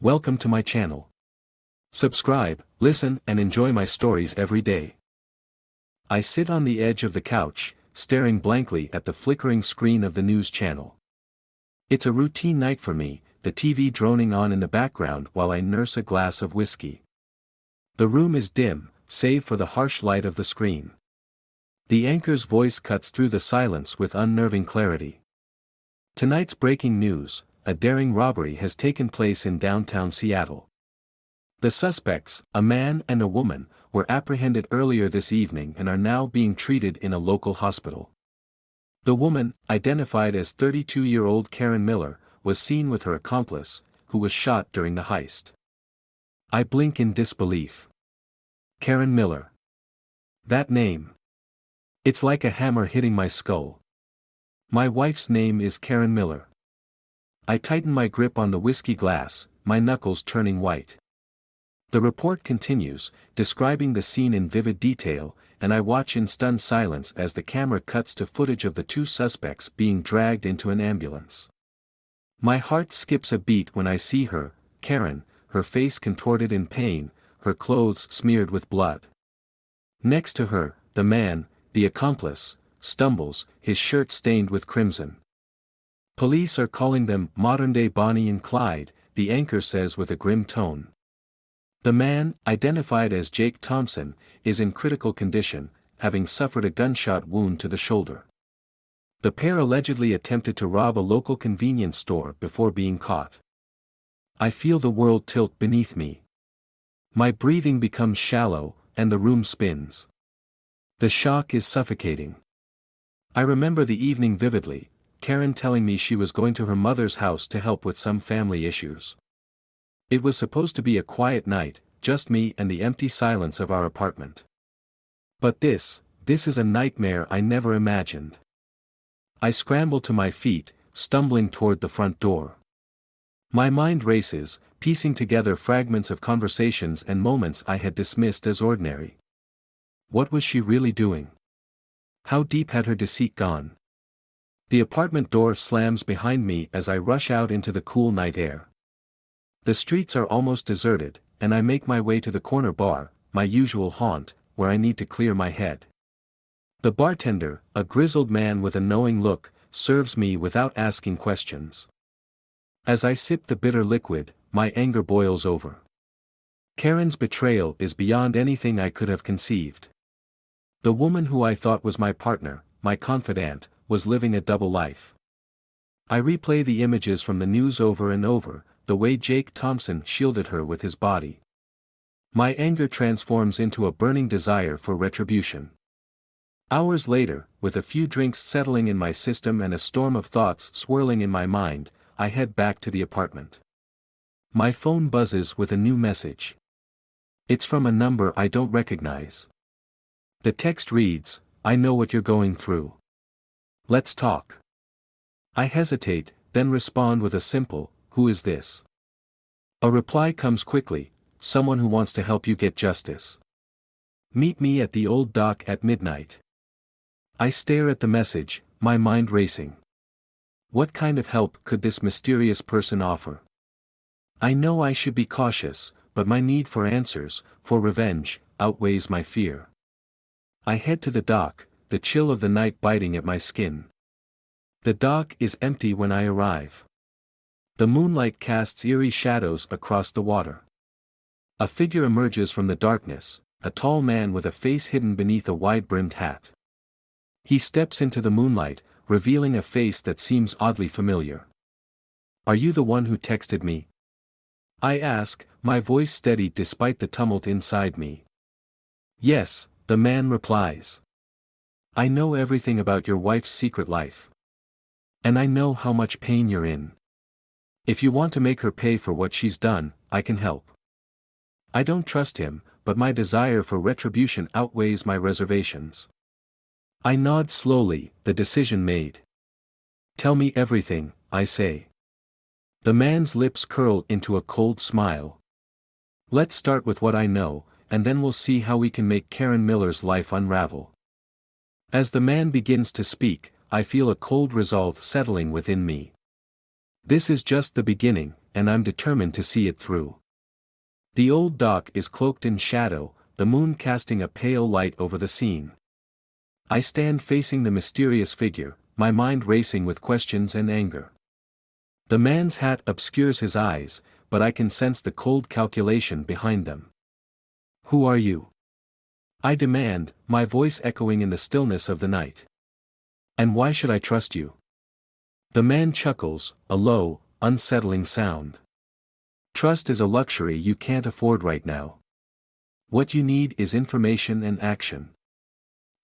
Welcome to my channel. Subscribe, listen, and enjoy my stories every day. I sit on the edge of the couch, staring blankly at the flickering screen of the news channel. It's a routine night for me, the TV droning on in the background while I nurse a glass of whiskey. The room is dim, save for the harsh light of the screen. The anchor's voice cuts through the silence with unnerving clarity. Tonight's breaking news: a daring robbery has taken place in downtown Seattle. The suspects, a man and a woman, were apprehended earlier this evening and are now being treated in a local hospital. The woman, identified as 32-year-old Karen Miller, was seen with her accomplice, who was shot during the heist. I blink in disbelief. Karen Miller. That name. It's like a hammer hitting my skull. My wife's name is Karen Miller. I tighten my grip on the whiskey glass, my knuckles turning white. The report continues, describing the scene in vivid detail, and I watch in stunned silence as the camera cuts to footage of the two suspects being dragged into an ambulance. My heart skips a beat when I see her, Karen, her face contorted in pain, her clothes smeared with blood. Next to her, the man, the accomplice, stumbles, his shirt stained with crimson. Police are calling them modern-day Bonnie and Clyde, the anchor says with a grim tone. The man, identified as Jake Thompson, is in critical condition, having suffered a gunshot wound to the shoulder. The pair allegedly attempted to rob a local convenience store before being caught. I feel the world tilt beneath me. My breathing becomes shallow, and the room spins. The shock is suffocating. I remember the evening vividly, Karen telling me she was going to her mother's house to help with some family issues. It was supposed to be a quiet night, just me and the empty silence of our apartment. But this is a nightmare I never imagined. I scramble to my feet, stumbling toward the front door. My mind races, piecing together fragments of conversations and moments I had dismissed as ordinary. What was she really doing? How deep had her deceit gone? The apartment door slams behind me as I rush out into the cool night air. The streets are almost deserted, and I make my way to the corner bar, my usual haunt, where I need to clear my head. The bartender, a grizzled man with a knowing look, serves me without asking questions. As I sip the bitter liquid, my anger boils over. Karen's betrayal is beyond anything I could have conceived. The woman who I thought was my partner, my confidant, was living a double life. I replay the images from the news over and over, the way Jake Thompson shielded her with his body. My anger transforms into a burning desire for retribution. Hours later, with a few drinks settling in my system and a storm of thoughts swirling in my mind, I head back to the apartment. My phone buzzes with a new message. It's from a number I don't recognize. The text reads, "I know what you're going through. Let's talk." I hesitate, then respond with a simple, "Who is this?" A reply comes quickly, "Someone who wants to help you get justice. Meet me at the old dock at midnight." I stare at the message, my mind racing. What kind of help could this mysterious person offer? I know I should be cautious, but my need for answers, for revenge, outweighs my fear. I head to the dock, the chill of the night biting at my skin. The dock is empty when I arrive. The moonlight casts eerie shadows across the water. A figure emerges from the darkness, a tall man with a face hidden beneath a wide-brimmed hat. He steps into the moonlight, revealing a face that seems oddly familiar. "Are you the one who texted me?" I ask, my voice steady despite the tumult inside me. "Yes," the man replies. "I know everything about your wife's secret life. And I know how much pain you're in. If you want to make her pay for what she's done, I can help." I don't trust him, but my desire for retribution outweighs my reservations. I nod slowly, the decision made. "Tell me everything," I say. The man's lips curl into a cold smile. "Let's start with what I know, and then we'll see how we can make Karen Miller's life unravel." As the man begins to speak, I feel a cold resolve settling within me. This is just the beginning, and I'm determined to see it through. The old dock is cloaked in shadow, the moon casting a pale light over the scene. I stand facing the mysterious figure, my mind racing with questions and anger. The man's hat obscures his eyes, but I can sense the cold calculation behind them. "Who are you?" I demand, my voice echoing in the stillness of the night. "And why should I trust you?" The man chuckles, a low, unsettling sound. "Trust is a luxury you can't afford right now. What you need is information and action.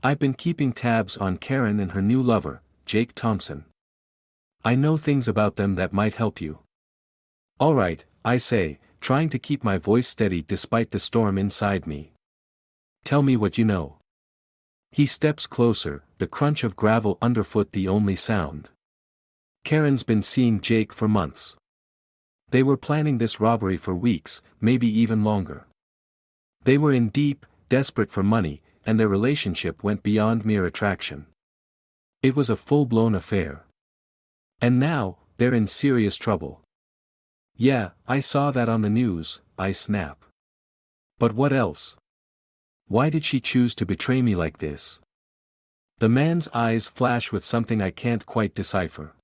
I've been keeping tabs on Karen and her new lover, Jake Thompson. I know things about them that might help you." "All right," I say, trying to keep my voice steady despite the storm inside me. "Tell me what you know." He steps closer, the crunch of gravel underfoot the only sound. "Karen's been seeing Jake for months. They were planning this robbery for weeks, maybe even longer. They were in deep, desperate for money, and their relationship went beyond mere attraction. It was a full-blown affair. And now, they're in serious trouble." "Yeah, I saw that on the news," I snap. "But what else? Why did she choose to betray me like this?" The man's eyes flash with something I can't quite decipher.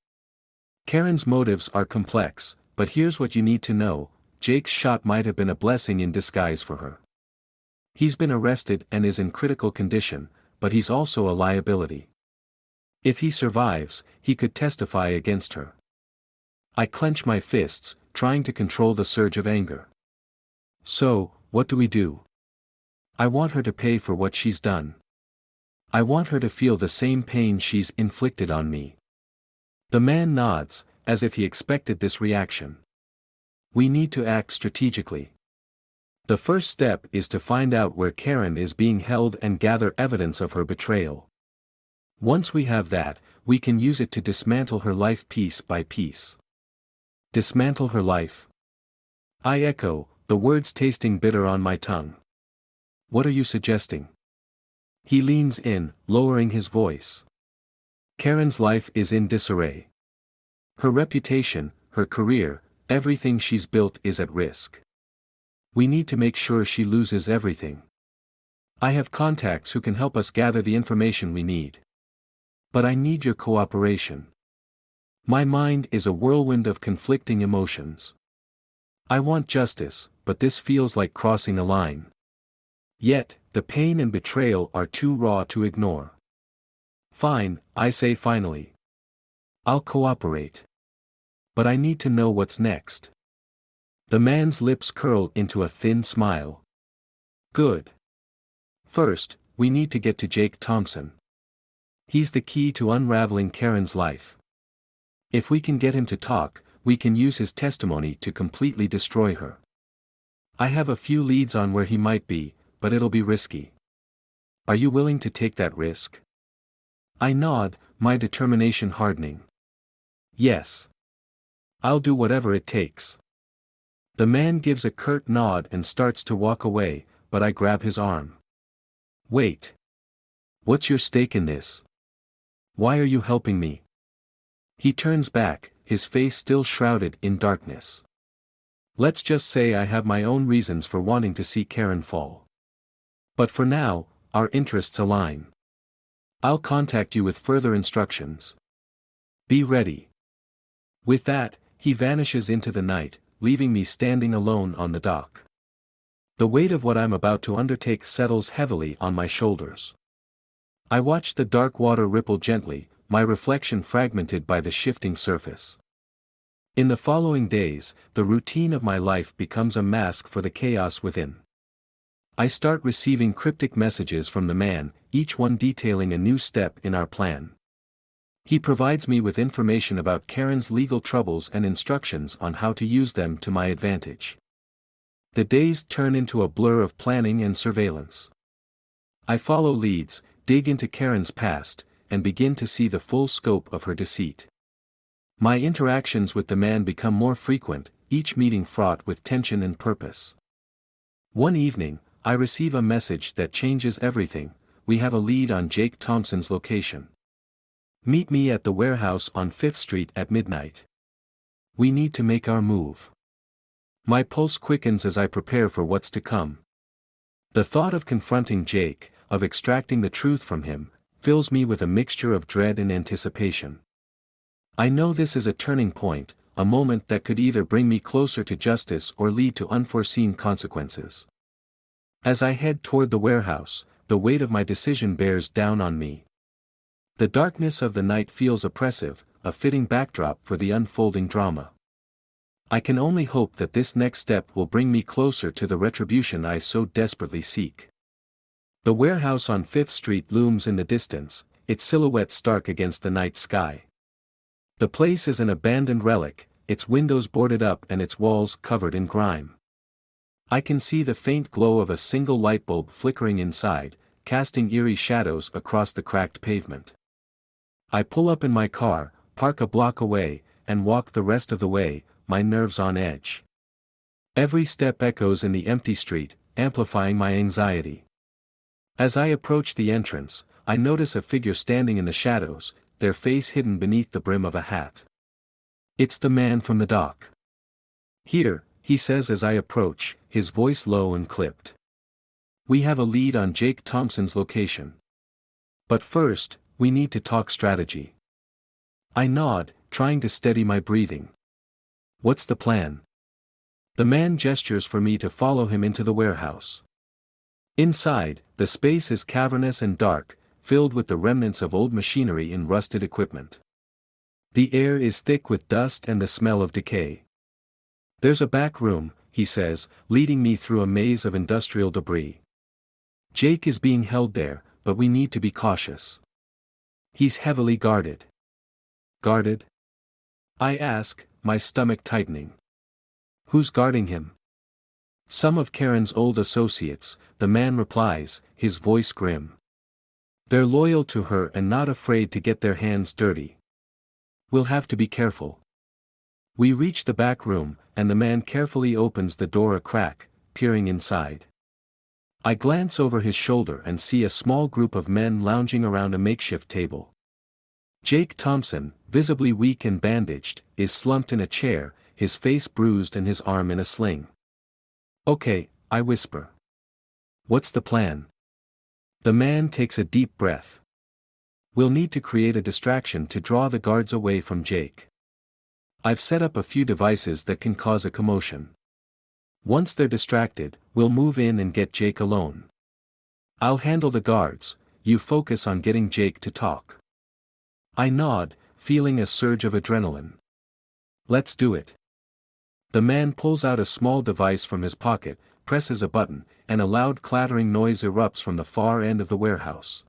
"Karen's motives are complex, but here's what you need to know: Jake's shot might have been a blessing in disguise for her. He's been arrested and is in critical condition, but he's also a liability. If he survives, he could testify against her." I clench my fists, trying to control the surge of anger. "So, what do we do?" "I want her to pay for what she's done. I want her to feel the same pain she's inflicted on me." The man nods, as if he expected this reaction. "We need to act strategically. The first step is to find out where Karen is being held and gather evidence of her betrayal. Once we have that, we can use it to dismantle her life piece by piece." "Dismantle her life?" I echo, the words tasting bitter on my tongue. "What are you suggesting?" He leans in, lowering his voice. "Karen's life is in disarray. Her reputation, her career, everything she's built is at risk. We need to make sure she loses everything. I have contacts who can help us gather the information we need. But I need your cooperation." My mind is a whirlwind of conflicting emotions. I want justice, but this feels like crossing a line. Yet, the pain and betrayal are too raw to ignore. "Fine," I say finally. "I'll cooperate. But I need to know what's next." The man's lips curl into a thin smile. "Good. First, we need to get to Jake Thompson. He's the key to unraveling Karen's life. If we can get him to talk, we can use his testimony to completely destroy her. I have a few leads on where he might be, but it'll be risky. Are you willing to take that risk?" I nod, my determination hardening. "Yes. I'll do whatever it takes." The man gives a curt nod and starts to walk away, but I grab his arm. "Wait. What's your stake in this? Why are you helping me?" He turns back, his face still shrouded in darkness. "Let's just say I have my own reasons for wanting to see Karen fall. But for now, our interests align. I'll contact you with further instructions. Be ready." With that, he vanishes into the night, leaving me standing alone on the dock. The weight of what I'm about to undertake settles heavily on my shoulders. I watch the dark water ripple gently, my reflection fragmented by the shifting surface. In the following days, the routine of my life becomes a mask for the chaos within. I start receiving cryptic messages from the man, each one detailing a new step in our plan. He provides me with information about Karen's legal troubles and instructions on how to use them to my advantage. The days turn into a blur of planning and surveillance. I follow leads, dig into Karen's past, and begin to see the full scope of her deceit. My interactions with the man become more frequent, each meeting fraught with tension and purpose. One evening, I receive a message that changes everything. "We have a lead on Jake Thompson's location. Meet me at the warehouse on 5th Street at midnight." We need to make our move. My pulse quickens as I prepare for what's to come. The thought of confronting Jake, of extracting the truth from him, fills me with a mixture of dread and anticipation. I know this is a turning point, a moment that could either bring me closer to justice or lead to unforeseen consequences. As I head toward the warehouse, the weight of my decision bears down on me. The darkness of the night feels oppressive, a fitting backdrop for the unfolding drama. I can only hope that this next step will bring me closer to the retribution I so desperately seek. The warehouse on 5th Street looms in the distance, its silhouette stark against the night sky. The place is an abandoned relic, its windows boarded up and its walls covered in grime. I can see the faint glow of a single light bulb flickering inside, casting eerie shadows across the cracked pavement. I pull up in my car, park a block away, and walk the rest of the way, my nerves on edge. Every step echoes in the empty street, amplifying my anxiety. As I approach the entrance, I notice a figure standing in the shadows, their face hidden beneath the brim of a hat. It's the man from the dock. "Here," he says as I approach, his voice low and clipped. "We have a lead on Jake Thompson's location. But first, we need to talk strategy." I nod, trying to steady my breathing. "What's the plan?" The man gestures for me to follow him into the warehouse. Inside, the space is cavernous and dark, filled with the remnants of old machinery and rusted equipment. The air is thick with dust and the smell of decay. "There's a back room," he says, leading me through a maze of industrial debris. "Jake is being held there, but we need to be cautious. He's heavily guarded." "Guarded?" I ask, my stomach tightening. "Who's guarding him?" "Some of Karen's old associates," the man replies, his voice grim. "They're loyal to her and not afraid to get their hands dirty. We'll have to be careful." We reach the back room, and the man carefully opens the door a crack, peering inside. I glance over his shoulder and see a small group of men lounging around a makeshift table. Jake Thompson, visibly weak and bandaged, is slumped in a chair, his face bruised and his arm in a sling. "Okay," I whisper. "What's the plan?" The man takes a deep breath. "We'll need to create a distraction to draw the guards away from Jake. I've set up a few devices that can cause a commotion. Once they're distracted, we'll move in and get Jake alone. I'll handle the guards, you focus on getting Jake to talk." I nod, feeling a surge of adrenaline. "Let's do it." The man pulls out a small device from his pocket, presses a button, and a loud clattering noise erupts from the far end of the warehouse.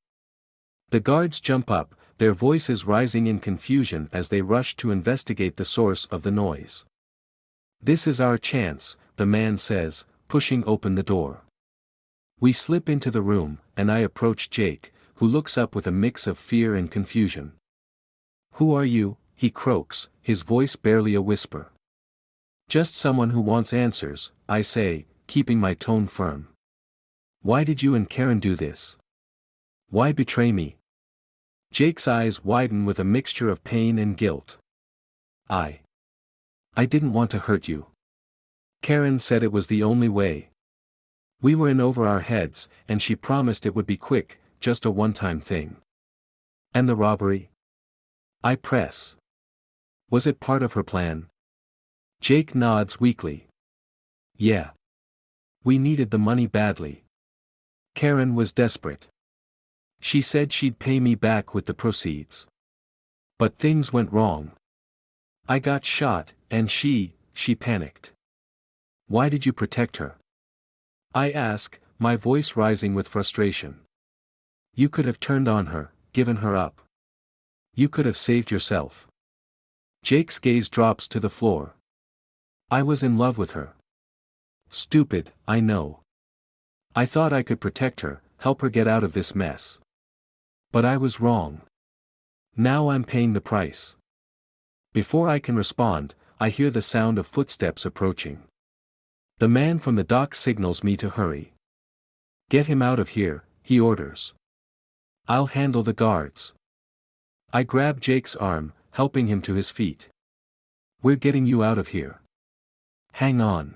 The guards jump up, their voices rising in confusion as they rush to investigate the source of the noise. "This is our chance," the man says, pushing open the door. We slip into the room, and I approach Jake, who looks up with a mix of fear and confusion. "Who are you?" he croaks, his voice barely a whisper. "Just someone who wants answers," I say, keeping my tone firm. "Why did you and Karen do this? Why betray me?" Jake's eyes widen with a mixture of pain and guilt. I didn't want to hurt you. Karen said it was the only way. We were in over our heads, and she promised it would be quick, just a one-time thing." "And the robbery?" I press. "Was it part of her plan?" Jake nods weakly. "Yeah. We needed the money badly. Karen was desperate. She said she'd pay me back with the proceeds. But things went wrong. I got shot, and she panicked." "Why did you protect her?" I ask, my voice rising with frustration. "You could have turned on her, given her up. You could have saved yourself." Jake's gaze drops to the floor. "I was in love with her. Stupid, I know. I thought I could protect her, help her get out of this mess. But I was wrong. Now I'm paying the price." Before I can respond, I hear the sound of footsteps approaching. The man from the dock signals me to hurry. "Get him out of here," he orders. "I'll handle the guards." I grab Jake's arm, helping him to his feet. We're getting you out of here. Hang on.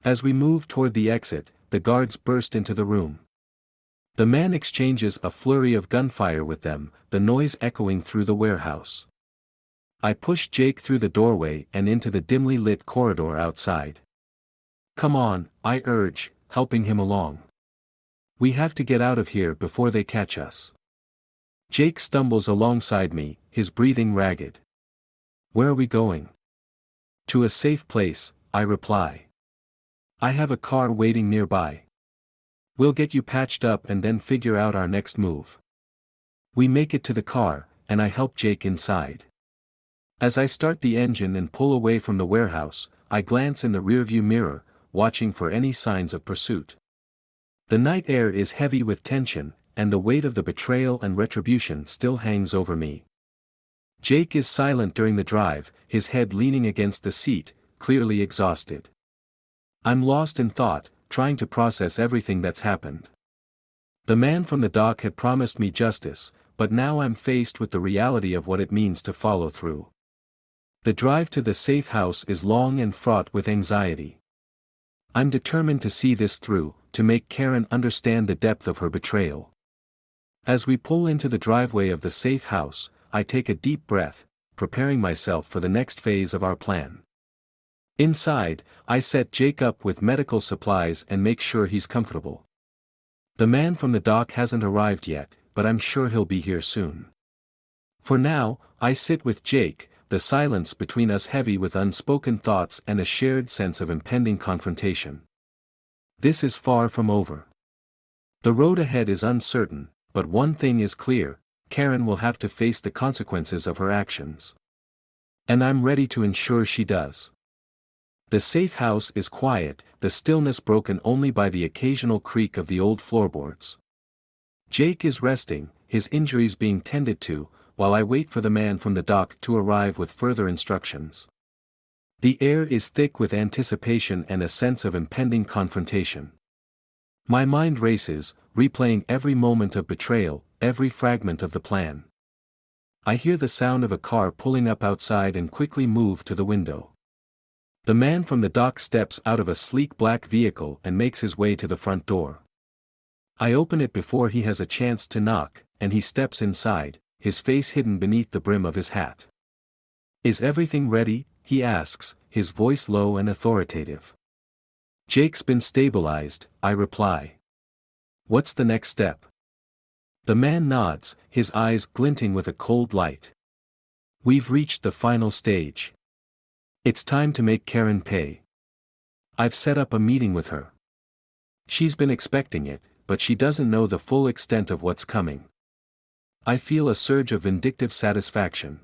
As we move toward the exit, the guards burst into the room. The man exchanges a flurry of gunfire with them, the noise echoing through the warehouse. I push Jake through the doorway and into the dimly lit corridor outside. Come on, I urge, helping him along. We have to get out of here before they catch us. Jake stumbles alongside me, his breathing ragged. Where are we going? To a safe place, I reply. I have a car waiting nearby. We'll get you patched up and then figure out our next move. We make it to the car, and I help Jake inside. As I start the engine and pull away from the warehouse, I glance in the rearview mirror, watching for any signs of pursuit. The night air is heavy with tension, and the weight of the betrayal and retribution still hangs over me. Jake is silent during the drive, his head leaning against the seat, clearly exhausted. I'm lost in thought, trying to process everything that's happened. The man from the dock had promised me justice, but now I'm faced with the reality of what it means to follow through. The drive to the safe house is long and fraught with anxiety. I'm determined to see this through, to make Karen understand the depth of her betrayal. As we pull into the driveway of the safe house, I take a deep breath, preparing myself for the next phase of our plan. Inside, I set Jake up with medical supplies and make sure he's comfortable. The man from the dock hasn't arrived yet, but I'm sure he'll be here soon. For now, I sit with Jake, the silence between us heavy with unspoken thoughts and a shared sense of impending confrontation. This is far from over. The road ahead is uncertain, but one thing is clear: Karen will have to face the consequences of her actions. And I'm ready to ensure she does. The safe house is quiet, the stillness broken only by the occasional creak of the old floorboards. Jake is resting, his injuries being tended to, while I wait for the man from the dock to arrive with further instructions. The air is thick with anticipation and a sense of impending confrontation. My mind races, replaying every moment of betrayal, every fragment of the plan. I hear the sound of a car pulling up outside and quickly move to the window. The man from the dock steps out of a sleek black vehicle and makes his way to the front door. I open it before he has a chance to knock, and he steps inside, his face hidden beneath the brim of his hat. Is everything ready? He asks, his voice low and authoritative. Jake's been stabilized, I reply. What's the next step? The man nods, his eyes glinting with a cold light. We've reached the final stage. It's time to make Karen pay. I've set up a meeting with her. She's been expecting it, but she doesn't know the full extent of what's coming. I feel a surge of vindictive satisfaction.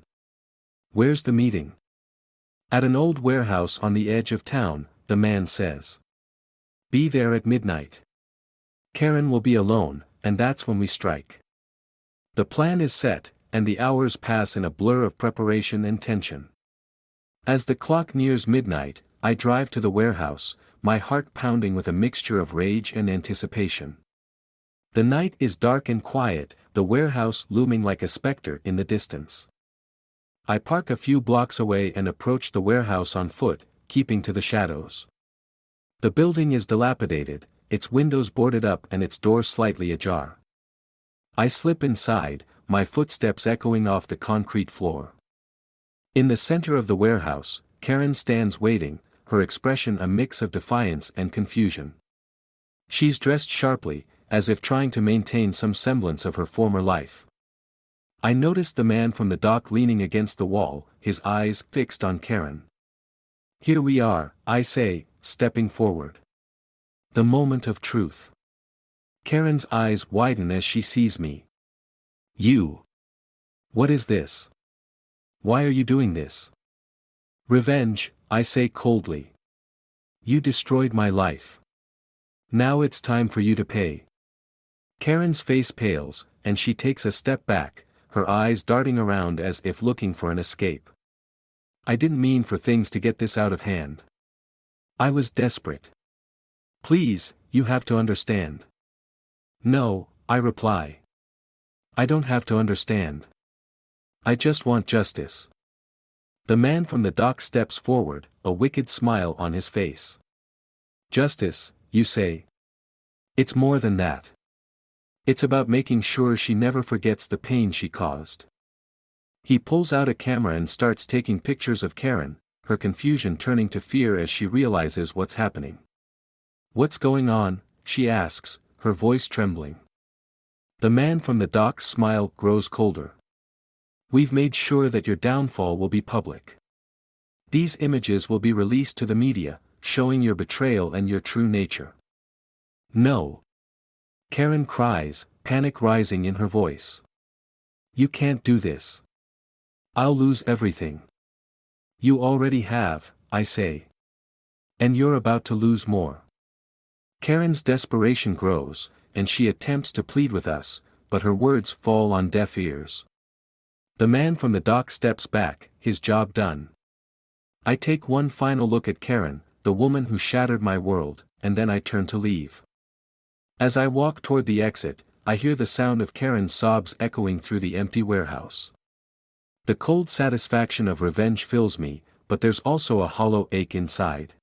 Where's the meeting? At an old warehouse on the edge of town, the man says. Be there at midnight. Karen will be alone, and that's when we strike. The plan is set, and the hours pass in a blur of preparation and tension. As the clock nears midnight, I drive to the warehouse, my heart pounding with a mixture of rage and anticipation. The night is dark and quiet, the warehouse looming like a specter in the distance. I park a few blocks away and approach the warehouse on foot, keeping to the shadows. The building is dilapidated, its windows boarded up and its door slightly ajar. I slip inside, my footsteps echoing off the concrete floor. In the center of the warehouse, Karen stands waiting, her expression a mix of defiance and confusion. She's dressed sharply, as if trying to maintain some semblance of her former life. I notice the man from the dock leaning against the wall, his eyes fixed on Karen. Here we are, I say, stepping forward. The moment of truth. Karen's eyes widen as she sees me. You. What is this? Why are you doing this? Revenge, I say coldly. You destroyed my life. Now it's time for you to pay. Karen's face pales, and she takes a step back, her eyes darting around as if looking for an escape. I didn't mean for things to get this out of hand. I was desperate. Please, you have to understand. No, I reply. I don't have to understand. I just want justice. The man from the dock steps forward, a wicked smile on his face. Justice, you say? It's more than that. It's about making sure she never forgets the pain she caused. He pulls out a camera and starts taking pictures of Karen, her confusion turning to fear as she realizes what's happening. What's going on? She asks, her voice trembling. The man from the dock's smile grows colder. We've made sure that your downfall will be public. These images will be released to the media, showing your betrayal and your true nature. No. Karen cries, panic rising in her voice. You can't do this. I'll lose everything. You already have, I say. And you're about to lose more. Karen's desperation grows, and she attempts to plead with us, but her words fall on deaf ears. The man from the dock steps back, his job done. I take one final look at Karen, the woman who shattered my world, and then I turn to leave. As I walk toward the exit, I hear the sound of Karen's sobs echoing through the empty warehouse. The cold satisfaction of revenge fills me, but there's also a hollow ache inside.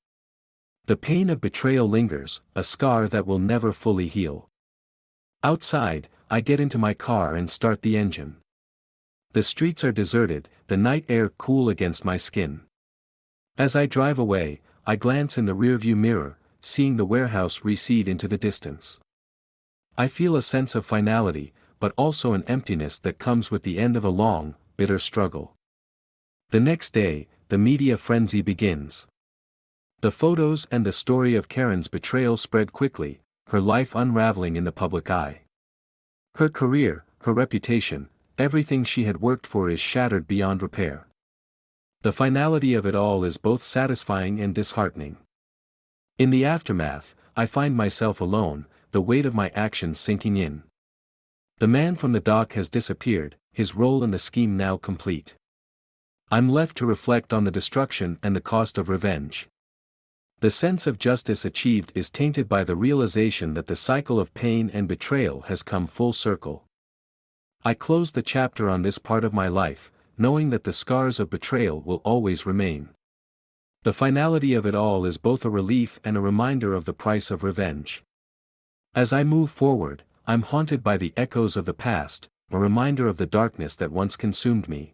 The pain of betrayal lingers, a scar that will never fully heal. Outside, I get into my car and start the engine. The streets are deserted, the night air cool against my skin. As I drive away, I glance in the rearview mirror, seeing the warehouse recede into the distance. I feel a sense of finality, but also an emptiness that comes with the end of a long, bitter struggle. The next day, the media frenzy begins. The photos and the story of Karen's betrayal spread quickly, her life unraveling in the public eye. Her career, her reputation, everything she had worked for is shattered beyond repair. The finality of it all is both satisfying and disheartening. In the aftermath, I find myself alone, the weight of my actions sinking in. The man from the dock has disappeared, his role in the scheme now complete. I'm left to reflect on the destruction and the cost of revenge. The sense of justice achieved is tainted by the realization that the cycle of pain and betrayal has come full circle. I close the chapter on this part of my life, knowing that the scars of betrayal will always remain. The finality of it all is both a relief and a reminder of the price of revenge. As I move forward, I'm haunted by the echoes of the past, a reminder of the darkness that once consumed me.